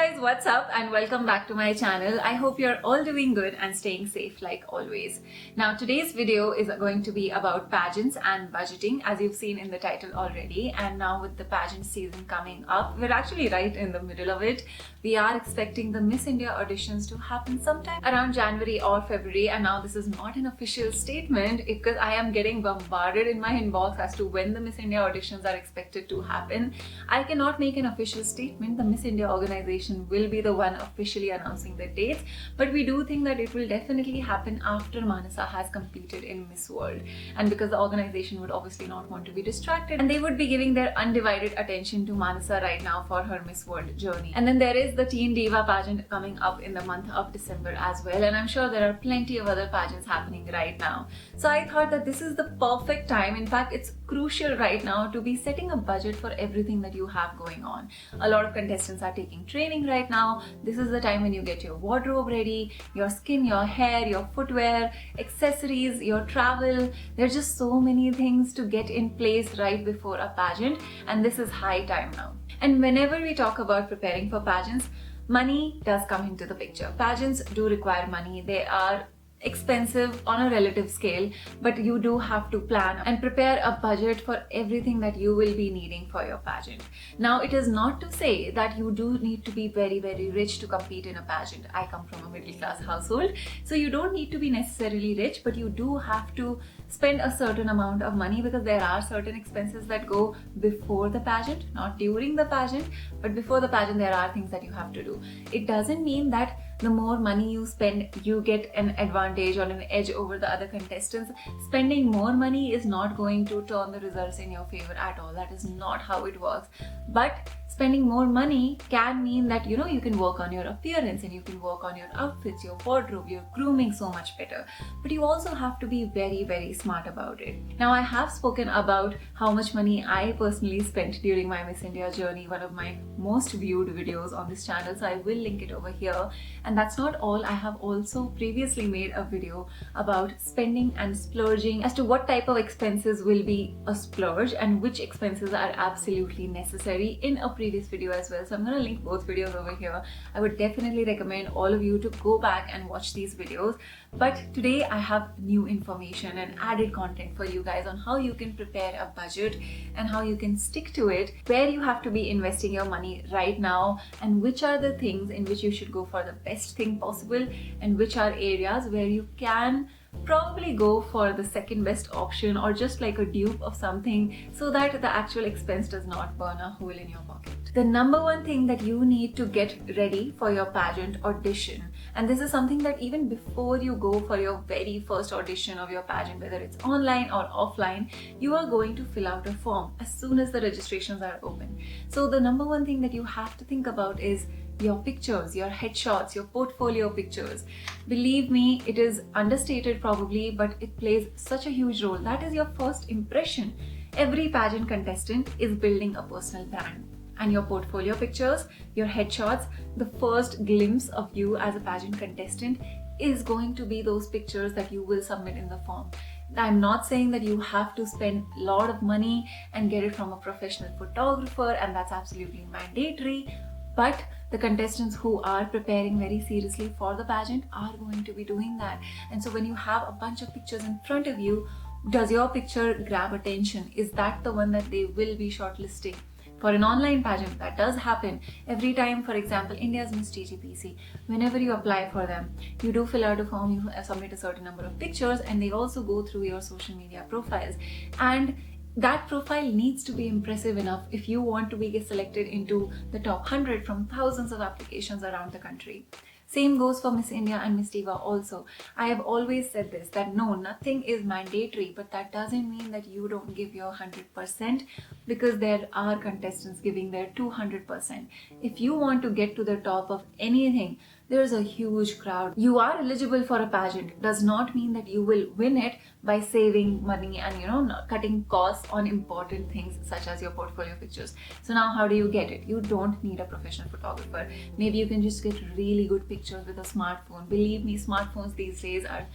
guys, what's up and welcome back to my channel. I hope you're all doing good and staying safe like always. Now today's video is going to be about pageants and budgeting, as you've seen in the title already. And now with the pageant season coming up, we're actually right in the middle of it. We are expecting the Miss India auditions to happen sometime around January or February, and now this is not an official statement because I am getting bombarded in my inbox as to when the Miss India auditions are expected to happen. I cannot make an official statement. The Miss India organization will be the one officially announcing the dates, but we do think that it will definitely happen after Manasa has competed in Miss World, and because the organization would obviously not want to be distracted and they would be giving their undivided attention to Manasa right now for her Miss World journey. And then there is the Teen Diva pageant coming up in the month of December as well, and I'm sure there are plenty of other pageants happening right now. So I thought that this is the perfect time, in fact it's crucial right now, to be setting a budget for everything that you have going on. A lot of contestants are taking training right now. This is the time when you get your wardrobe ready, your skin, your hair, your footwear, accessories, your travel. There's just so many things to get in place right before a pageant, and this is high time now. And whenever we talk about preparing for pageants, money does come into the picture. Pageants do require money. They are expensive on a relative scale, but you do have to plan and prepare a budget for everything that you will be needing for your pageant. Now, it is not to say that you do need to be very rich to compete in a pageant. I come from a middle class household, so you don't need to be necessarily rich, but you do have to spend a certain amount of money because there are certain expenses that go before the pageant, not during the pageant, but before the pageant there are things that you have to do. It doesn't mean that the more money you spend, you get an advantage or an edge over the other contestants. Spending more money is not going to turn the results in your favor at all. That is not how it works. But spending more money can mean that, you can work on your appearance and you can work on your outfits, your wardrobe, your grooming so much better. But you also have to be very smart about it. Now, I have spoken about how much money I personally spent during my Miss India journey, one of my most viewed videos on this channel, so I will link it over here. And that's not all. I have also previously made a video about spending and splurging, as to what type of expenses will be a splurge and which expenses are absolutely necessary, in a previous video as well. So I'm going to link both videos over here. I would definitely recommend all of you to go back and watch these videos. But today I have new information and added content for you guys on how you can prepare a budget and how you can stick to it, where you have to be investing your money right now, and which are the things in which you should go for the best thing possible, and which are areas where you can probably go for the second best option or just like a dupe of something, so that the actual expense does not burn a hole in your pocket. The number one thing that you need to get ready for your pageant audition, and this is something that even before you go for your very first audition of your pageant, whether it's online or offline, you are going to fill out a form as soon as the registrations are open. So the number one thing that you have to think about is your pictures, your headshots, your portfolio pictures. Believe me, it is understated probably, but it plays such a huge role. That is your first impression. Every pageant contestant is building a personal brand, and your portfolio pictures, your headshots, the first glimpse of you as a pageant contestant is going to be those pictures that you will submit in the form. I'm not saying that you have to spend a lot of money and get it from a professional photographer, and that's absolutely mandatory, but the contestants who are preparing very seriously for the pageant are going to be doing that. And so when you have a bunch of pictures in front of you, does your picture grab attention? Is that the one that they will be shortlisting? For an online pageant, that does happen. Every time, for example, India's Miss TGPC, whenever you apply for them, you do fill out a form, you submit a certain number of pictures, and they also go through your social media profiles. And that profile needs to be impressive enough if you want to be selected into the top 100 from thousands of applications around the country. Same goes for Miss India and Miss Diva also. I have always said this, that no, nothing is mandatory, but that doesn't mean that you don't give your 100%, because there are contestants giving their 200%. If you want to get to the top of anything, there's a huge crowd. You are eligible for a pageant does not mean that you will win it by saving money and not cutting costs on important things such as your portfolio pictures. So now how do you get it? You don't need a professional photographer. Maybe you can just get really good pictures with a smartphone. Believe me, smartphones these days are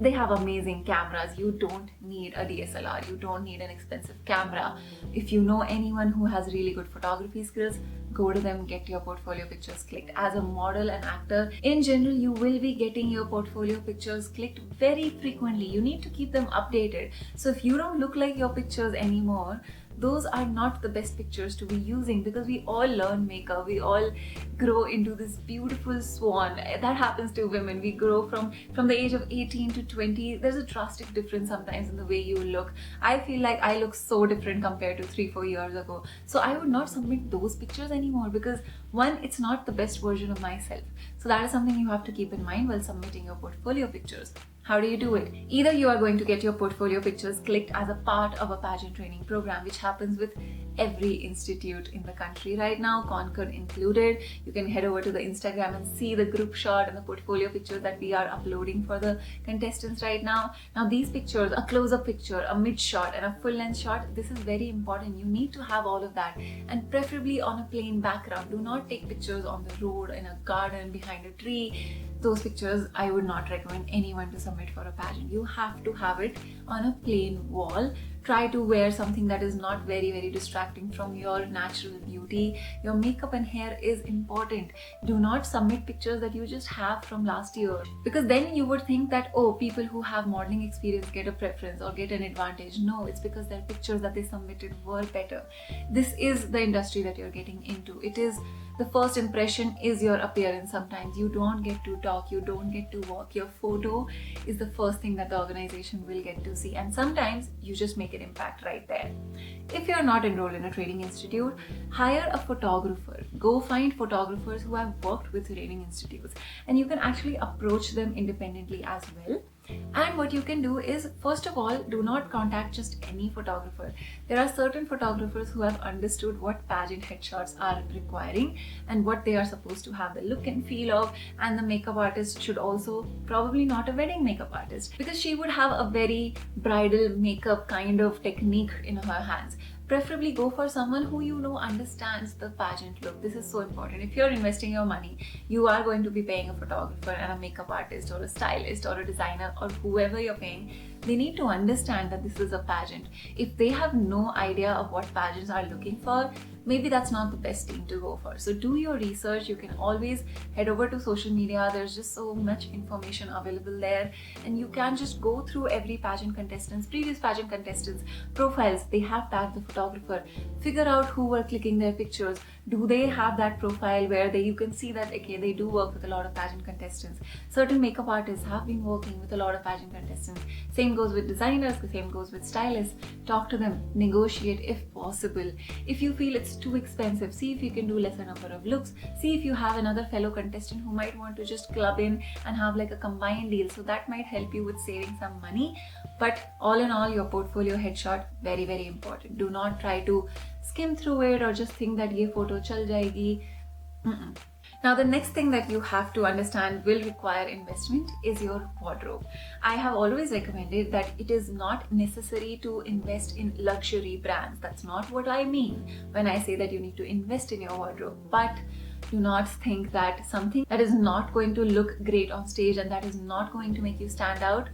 they have amazing cameras. You don't need a DSLR, you don't need an expensive camera. If you know anyone who has really good photography skills, go to them, get your portfolio pictures clicked. As a model and actor, in general, you will be getting your portfolio pictures clicked very frequently. You need to keep them updated. So if you don't look like your pictures anymore, those are not the best pictures to be using, because we all learn makeup, we all grow into this beautiful swan. That happens to women. We grow from the age of 18 to 20. There's a drastic difference sometimes in the way you look. I feel like I look so different compared to 3-4 years ago. So I would not submit those pictures anymore, because one, it's not the best version of myself. So that is something you have to keep in mind while submitting your portfolio pictures. How do you do it? Either you are going to get your portfolio pictures clicked as a part of a pageant training program, which happens with every institute in the country right now, Concord included. You can head over to the Instagram and see the group shot and the portfolio pictures that we are uploading for the contestants right now. Now these pictures, a close-up picture, a mid shot and a full length shot, this is very important. You need to have all of that, and preferably on a plain background. Do not take pictures on the road, in a garden, behind a tree. Those pictures I would not recommend anyone to submit for a pageant. You have to have it on a plain wall. Try to wear something that is not very distracting from your natural beauty. Your makeup and hair is important. Do not submit pictures that you just have from last year, because then you would think that, oh, people who have modeling experience get a preference or get an advantage. No, it's because their pictures that they submitted were better. This is the industry that you're getting into. It is the first impression is your appearance. Sometimes you don't get to talk, you don't get to walk. Your photo is the first thing that the organization will get to see, and sometimes you just make an impact right there. If you're not enrolled in a training institute, hire a photographer. Go find photographers who have worked with training institutes, and you can actually approach them independently as well. And what you can do is, first of all, do not contact just any photographer. There are certain photographers who have understood what pageant headshots are requiring and what they are supposed to have the look and feel of. And the makeup artist should also, probably not a wedding makeup artist, because she would have a very bridal makeup kind of technique in her hands. Preferably go for someone who you know understands the pageant look. This is so important. If you're investing your money, you are going to be paying a photographer and a makeup artist or a stylist or a designer or whoever you're paying. They need to understand that this is a pageant. If they have no idea of what pageants are looking for, maybe that's not the best team to go for. So do your research. You can always head over to social media. There's just so much information available there, and you can just go through every previous pageant contestants profiles. They have tagged the photographer. Figure out who were clicking their pictures. Do they have that profile where you can see that, okay, they do work with a lot of pageant contestants. Certain makeup artists have been working with a lot of pageant contestants. Same goes with designers, the same goes with stylists. Talk to them, negotiate if possible. If you feel it's too expensive, see if you can do lesser number of looks. See if you have another fellow contestant who might want to just club in and have like a combined deal. So that might help you with saving some money. But all in all, your portfolio headshot, very important. Do not try to skim through it or just think that ye photo chal jayegi. Now, the next thing that you have to understand will require investment is your wardrobe. I have always recommended that it is not necessary to invest in luxury brands. That's not what I mean when I say that you need to invest in your wardrobe. But do not think that something that is not going to look great on stage and that is not going to make you stand out.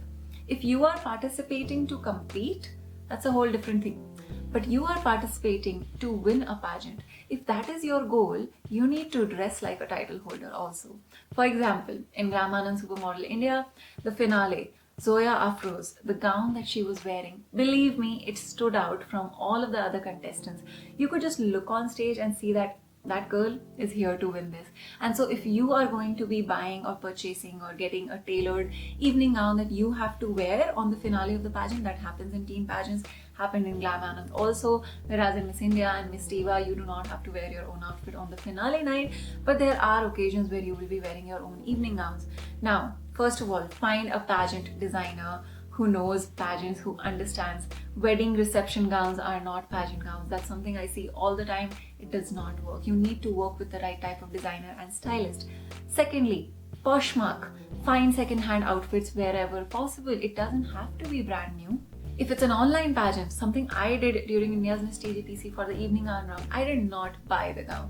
If you are participating to compete, that's a whole different thing. But you are participating to win a pageant. If that is your goal, you need to dress like a title holder also. For example, in Glam Anand Supermodel India, the finale, Zoya Afroz, the gown that she was wearing, believe me, it stood out from all of the other contestants. You could just look on stage and see that that girl is here to win this. And so if you are going to be buying or purchasing or getting a tailored evening gown that you have to wear on the finale of the pageant, that happens in teen pageants, happened in Glam Anand also, whereas in Miss India and Miss Diva, you do not have to wear your own outfit on the finale night, but there are occasions where you will be wearing your own evening gowns. Now, first of all, find a pageant designer who knows pageants, who understands wedding reception gowns are not pageant gowns. That's something I see all the time. It does not work. You need to work with the right type of designer and stylist. Secondly, Poshmark. Find second-hand outfits wherever possible. It doesn't have to be brand new. If it's an online pageant, something I did during India's Miss TGPC for the evening gown round, I did not buy the gown.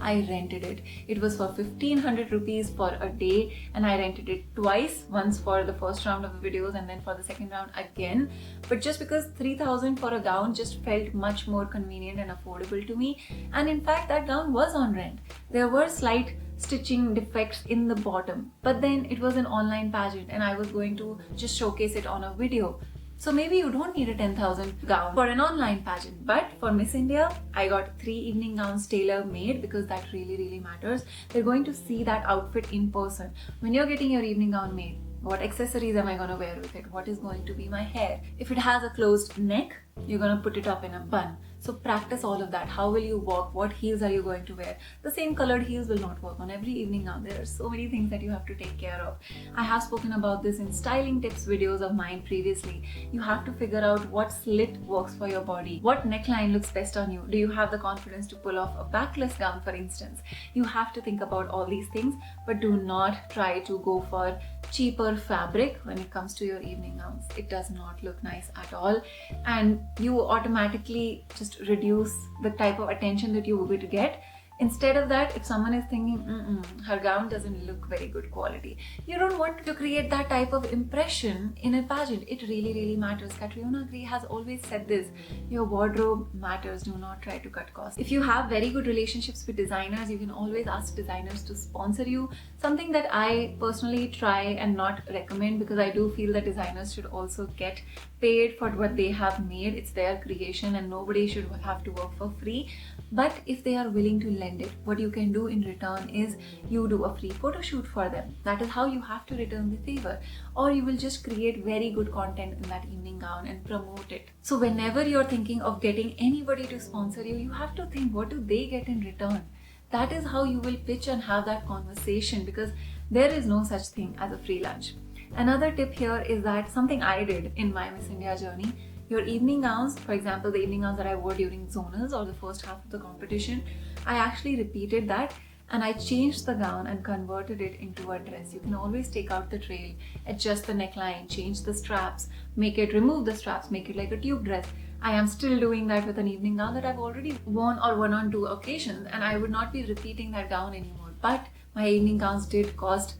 I rented it. It was for 1500 rupees for a day, and I rented it twice, once for the first round of videos and then for the second round again. But just because 3000 for a gown just felt much more convenient and affordable to me, and in fact that gown was on rent. There were slight stitching defects in the bottom, but then it was an online pageant and I was going to just showcase it on a video. So maybe you don't need a 10,000 gown for an online pageant. But for Miss India, I got 3 evening gowns tailor made because that really matters. They're going to see that outfit in person. When you're getting your evening gown made, what accessories am I going to wear with it? What is going to be my hair? If it has a closed neck, you're going to put it up in a bun. So practice all of that. How will you walk? What heels are you going to wear? The same colored heels will not work on every evening gown. There are so many things that you have to take care of. I have spoken about this in styling tips videos of mine previously. You have to figure out what slit works for your body. What neckline looks best on you? Do you have the confidence to pull off a backless gown, for instance? You have to think about all these things, but do not try to go for cheaper fabric when it comes to your evening gowns. It does not look nice at all, and you automatically just reduce the type of attention that you would get. Instead of that, if someone is thinking, her gown doesn't look very good quality, you don't want to create that type of impression in a pageant. It really matters. Katrina Gray has always said this: your wardrobe matters. Do not try to cut costs. If you have very good relationships with designers, you can always ask designers to sponsor you. Something that I personally try and not recommend, because I do feel that designers should also get paid for what they have made. It's their creation and nobody should have to work for free. But if they are willing to lend it, what you can do in return is you do a free photo shoot for them. That is how you have to return the favor. Or you will just create very good content in that evening gown and promote it. So whenever you're thinking of getting anybody to sponsor you, you have to think, what do they get in return? That is how you will pitch and have that conversation, because there is no such thing as a free lunch. Another tip here is that something I did in my Miss India journey. Your evening gowns, for example, the evening gowns that I wore during zonals or the first half of the competition, I actually repeated that and I changed the gown and converted it into a dress. You can always take out the trail, adjust the neckline, change the straps, remove the straps, make it like a tube dress. I am still doing that with an evening gown that I've already worn or worn on 2 occasions, and I would not be repeating that gown anymore. But my evening gowns did cost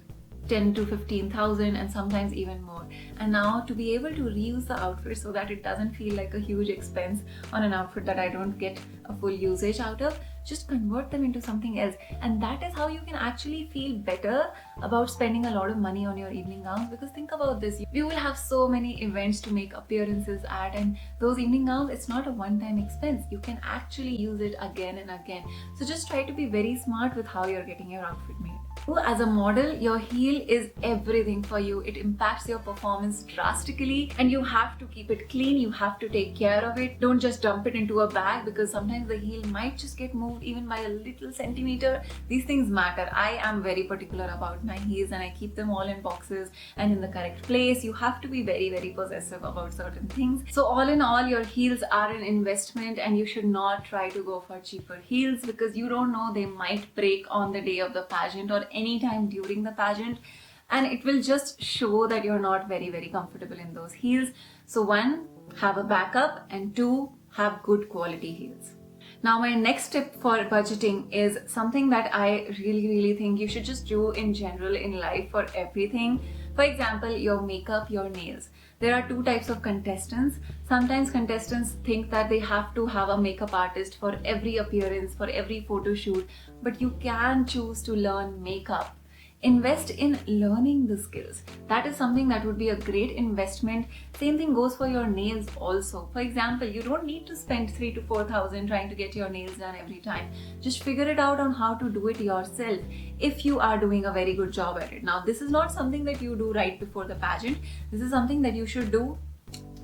10 to 15,000 and sometimes even more. And now to be able to reuse the outfit so that it doesn't feel like a huge expense on an outfit that I don't get a full usage out of, just convert them into something else. And that is how you can actually feel better about spending a lot of money on your evening gowns. Because think about this, you will have so many events to make appearances at, and those evening gowns, it's not a one-time expense. You can actually use it again and again. So just try to be very smart with how you're getting your outfit made. As a model, your heel is everything for you. It impacts your performance drastically, and you have to keep it clean. You have to take care of it. Don't just dump it into a bag, because sometimes the heel might just get moved even by a little centimeter. These things matter. I am very particular about my heels and I keep them all in boxes and in the correct place. You have to be very possessive about certain things. So all in all, your heels are an investment, and you should not try to go for cheaper heels, because you don't know, they might break on the day of the pageant or anytime during the pageant, and it will just show that you're not very comfortable in those heels. So 1, have a backup, and 2, have good quality heels. Now my next tip for budgeting is something that I really think you should just do in general in life for everything. For example, your makeup, your nails. There are 2 types of contestants. Sometimes contestants think that they have to have a makeup artist for every appearance, for every photo shoot, but you can choose to learn makeup. Invest in learning the skills. That is something that would be a great investment. Same thing goes for your nails also. For example, you don't need to spend 3,000 to 4,000 trying to get your nails done every time. Just figure it out on how to do it yourself if you are doing a very good job at it. Now, this is not something that you do right before the pageant. This is something that you should do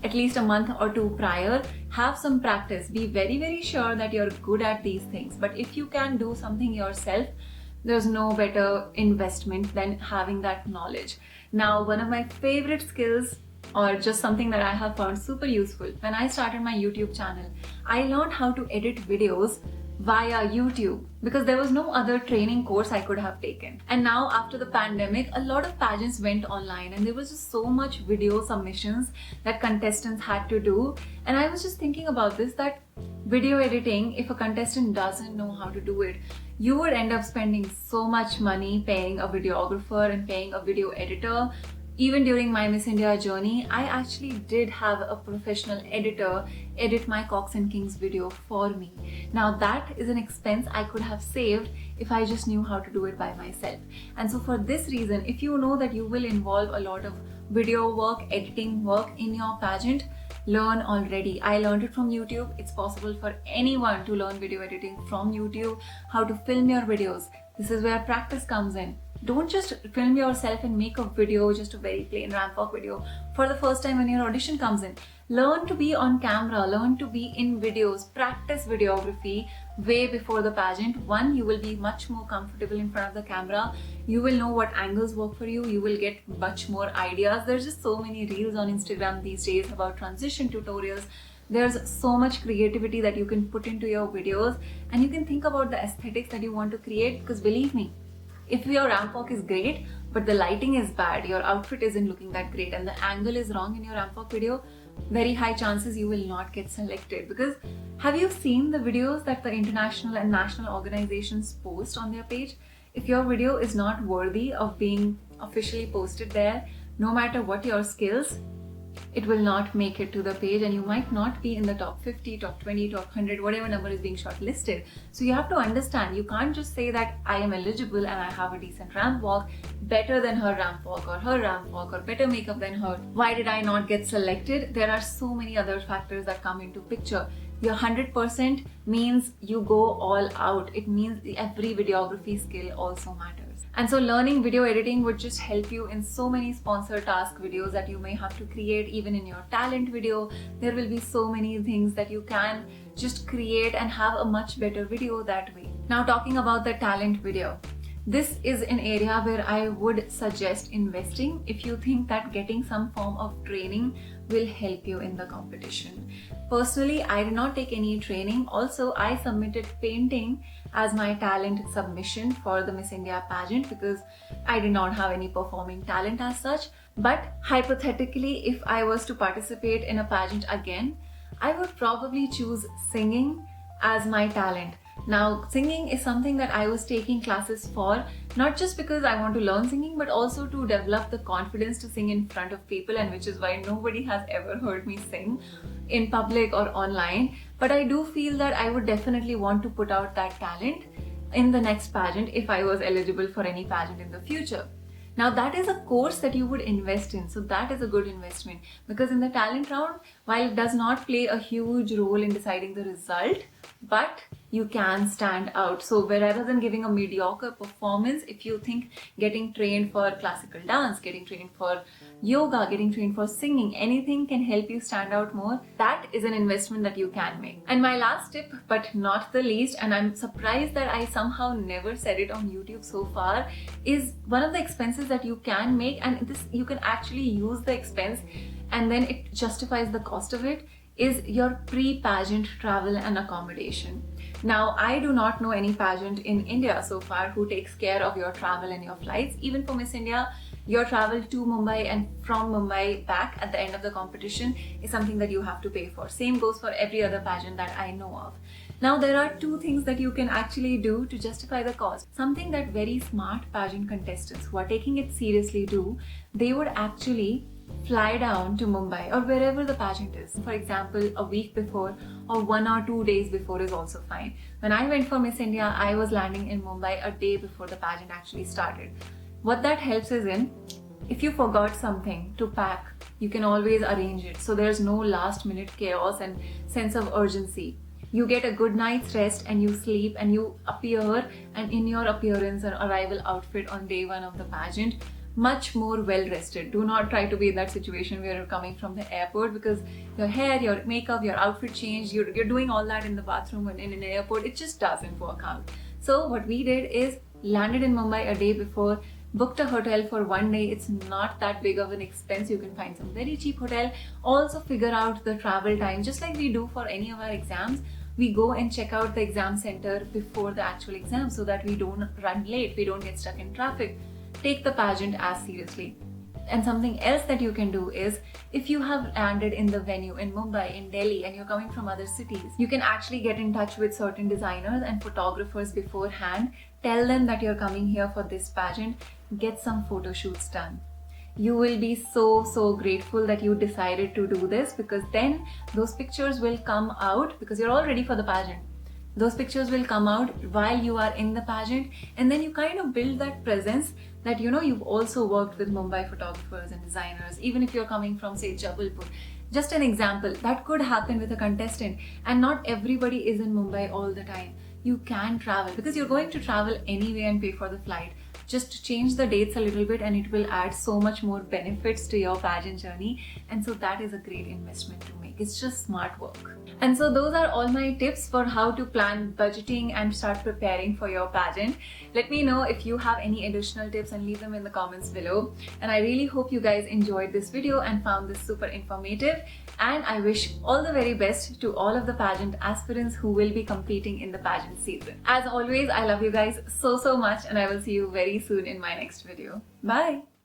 at least a month or 2 prior. Have some practice. Be very sure that you're good at these things. But if you can do something yourself, there's no better investment than having that knowledge. Now, one of my favorite skills, or just something that I have found super useful, when I started my YouTube channel, I learned how to edit videos via YouTube, because there was no other training course I could have taken. And now after the pandemic, a lot of pageants went online, and there was just so much video submissions that contestants had to do. And I was just thinking about this, that video editing, if a contestant doesn't know how to do it, you would end up spending so much money paying a videographer and paying a video editor. Even during my Miss India journey, I actually did have a professional editor edit my Cocks and Kings video for me. Now that is an expense I could have saved if I just knew how to do it by myself. And so for this reason, if you know that you will involve a lot of video work, editing work in your pageant, learn already. I learned it from YouTube. It's possible for anyone to learn video editing from YouTube, how to film your videos. This is where practice comes in. Don't just film yourself and make a video, just a very plain ramp walk video for the first time when your audition comes in. Learn to be on camera, learn to be in videos, practice videography way before the pageant. One, you will be much more comfortable in front of the camera. You will know what angles work for you. You will get much more ideas. There's just so many reels on Instagram these days about transition tutorials. There's so much creativity that you can put into your videos, and you can think about the aesthetics that you want to create, because believe me, if your ramp walk is great, but the lighting is bad, your outfit isn't looking that great, and the angle is wrong in your ramp walk video, very high chances you will not get selected. Because have you seen the videos that the international and national organizations post on their page? If your video is not worthy of being officially posted there, no matter what your skills, it will not make it to the page, and you might not be in the top 50, top 20, top 100, whatever number is being shortlisted. So you have to understand, you can't just say that I am eligible and I have a decent ramp walk, better than her ramp walk or her ramp walk, or better makeup than her. Why did I not get selected? There are so many other factors that come into picture. Your 100% means you go all out. It means every videography skill also matters. And so learning video editing would just help you in so many sponsor task videos that you may have to create. Even in your talent video, there will be so many things that you can just create and have a much better video that way. Now talking about the talent video, this is an area where I would suggest investing if you think that getting some form of training will help you in the competition. Personally, I did not take any training. Also, I submitted painting as my talent submission for the Miss India pageant because I did not have any performing talent as such. But hypothetically, if I was to participate in a pageant again, I would probably choose singing as my talent. Now, singing is something that I was taking classes for, not just because I want to learn singing, but also to develop the confidence to sing in front of people, and which is why nobody has ever heard me sing in public or online. But I do feel that I would definitely want to put out that talent in the next pageant if I was eligible for any pageant in the future. Now that is a course that you would invest in, so that is a good investment, because in the talent round, while it does not play a huge role in deciding the result, but you can stand out. So rather than giving a mediocre performance, if you think getting trained for classical dance, getting trained for yoga, getting trained for singing, anything can help you stand out more, that is an investment that you can make. And my last tip, but not the least, and I'm surprised that I somehow never said it on YouTube so far, is one of the expenses that you can make, and this you can actually use the expense and then it justifies the cost of it, is your pre-pageant travel and accommodation. Now, I do not know any pageant in India so far who takes care of your travel and your flights. Even for Miss India, your travel to Mumbai and from Mumbai back at the end of the competition is something that you have to pay for. Same goes for every other pageant that I know of. Now, there are two things that you can actually do to justify the cost. Something that very smart pageant contestants who are taking it seriously do, they would actually fly down to Mumbai or wherever the pageant is. For example, a week before or 1 or 2 days before is also fine. When I went for Miss India, I was landing in Mumbai a day before the pageant actually started. What that helps is in, if you forgot something to pack, you can always arrange it. So there's no last minute chaos and sense of urgency. You get a good night's rest and you sleep and you appear, and in your appearance and arrival outfit on day 1 of the pageant, much more well rested. Do not try to be in that situation where you're coming from the airport, because your hair, your makeup, your outfit change, you're doing all that in the bathroom and in an airport. It just doesn't work out. So what we did is landed in Mumbai a day before, booked a hotel for 1 day. It's not that big of an expense. You can find some very cheap hotel. Also figure out the travel time, just like we do for any of our exams. We go and check out the exam center before the actual exam so that we don't run late, we don't get stuck in traffic. Take the pageant as seriously. And something else that you can do is, if you have landed in the venue in Mumbai, in Delhi, and you're coming from other cities, you can actually get in touch with certain designers and photographers beforehand. Tell them that you're coming here for this pageant, get some photo shoots done. You will be so grateful that you decided to do this, because then those pictures will come out, because you're all ready for the pageant. Those pictures will come out while you are in the pageant, and then you kind of build that presence that you've also worked with Mumbai photographers and designers, even if you're coming from, say, Jabalpur. Just an example, that could happen with a contestant, and not everybody is in Mumbai all the time. You can travel, because you're going to travel anyway and pay for the flight. Just change the dates a little bit and it will add so much more benefits to your pageant journey. And so that is a great investment to make. It's just smart work. And so those are all my tips for how to plan budgeting and start preparing for your pageant. Let me know if you have any additional tips and leave them in the comments below. And I really hope you guys enjoyed this video and found this super informative. And I wish all the very best to all of the pageant aspirants who will be competing in the pageant season. As always, I love you guys so much, and I will see you very soon in my next video. Bye!